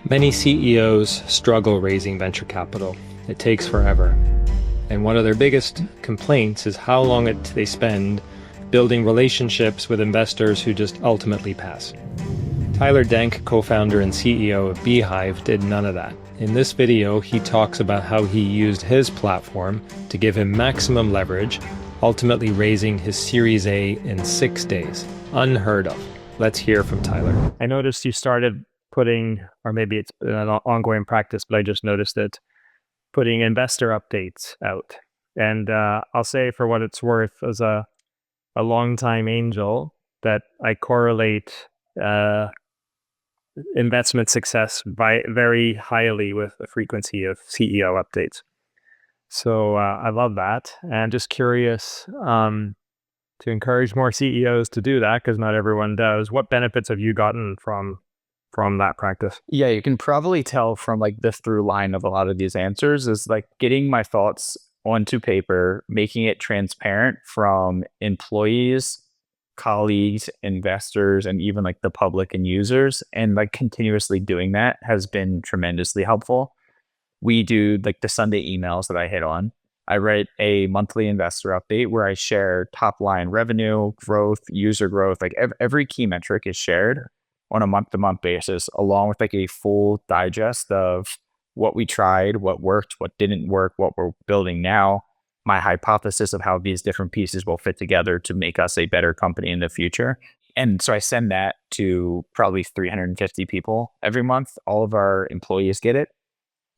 Many CEOs struggle raising venture capital. It takes forever. And one of their biggest complaints is how long they spend building relationships with investors who just ultimately pass. Tyler Denk, co-founder and CEO of Beehiv, did none of that. In this video, he talks about how he used his platform to give him maximum leverage, ultimately raising his Series A in 6 days. Unheard of. Let's hear from Tyler. I noticed you started putting, or maybe it's an ongoing practice, but I just noticed it, putting investor updates out. And I'll say, for what it's worth, as a longtime angel, that I correlate investment success very highly with the frequency of CEO updates. So I love that. And just curious to encourage more CEOs to do that, because not everyone does. What benefits have you gotten from that practice? Yeah, you can probably tell from like the through line of a lot of these answers is like getting my thoughts onto paper, making it transparent from employees, colleagues, investors, and even like the public and users. And like continuously doing that has been tremendously helpful. We do like the Sunday emails that I hit on. I write a monthly investor update where I share top line revenue, growth, user growth, like every key metric is shared on a month-to-month basis, along with like a full digest of what we tried, what worked, what didn't work, what we're building now, my hypothesis of how these different pieces will fit together to make us a better company in the future. And so I send that to probably 350 people every month. All of our employees get it.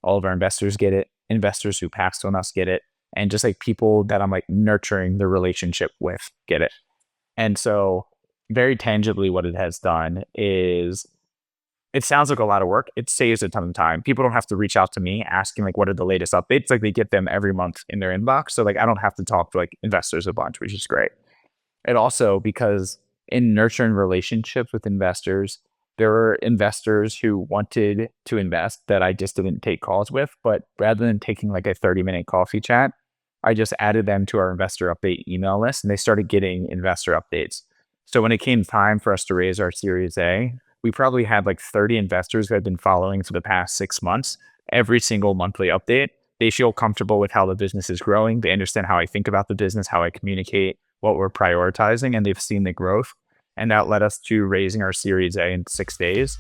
All of our investors get it. Investors who passed on us get it. And just like people that I'm like nurturing the relationship with get it. And so very tangibly, what it has done is, it sounds like a lot of work. It saves a ton of time. People don't have to reach out to me asking like, what are the latest updates? Like they get them every month in their inbox. So like, I don't have to talk to like investors a bunch, which is great. And also because in nurturing relationships with investors, there were investors who wanted to invest that I just didn't take calls with, but rather than taking like a 30-minute coffee chat, I just added them to our investor update email list and they started getting investor updates. So when it came time for us to raise our Series A, we probably had like 30 investors who had been following for the past 6 months. Every single monthly update, they feel comfortable with how the business is growing. They understand how I think about the business, how I communicate, what we're prioritizing, and they've seen the growth. And that led us to raising our Series A in 6 days.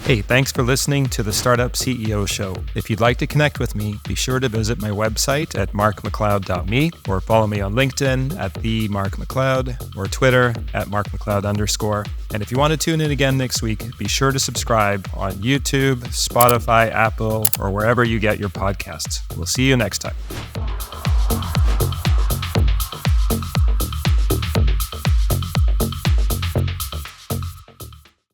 Hey, thanks for listening to the Startup CEO Show. If you'd like to connect with me, be sure to visit my website at markmacleod.me or follow me on LinkedIn at @themarkmacleod or Twitter at @markmacleod_. And if you want to tune in again next week, be sure to subscribe on YouTube, Spotify, Apple, or wherever you get your podcasts. We'll see you next time.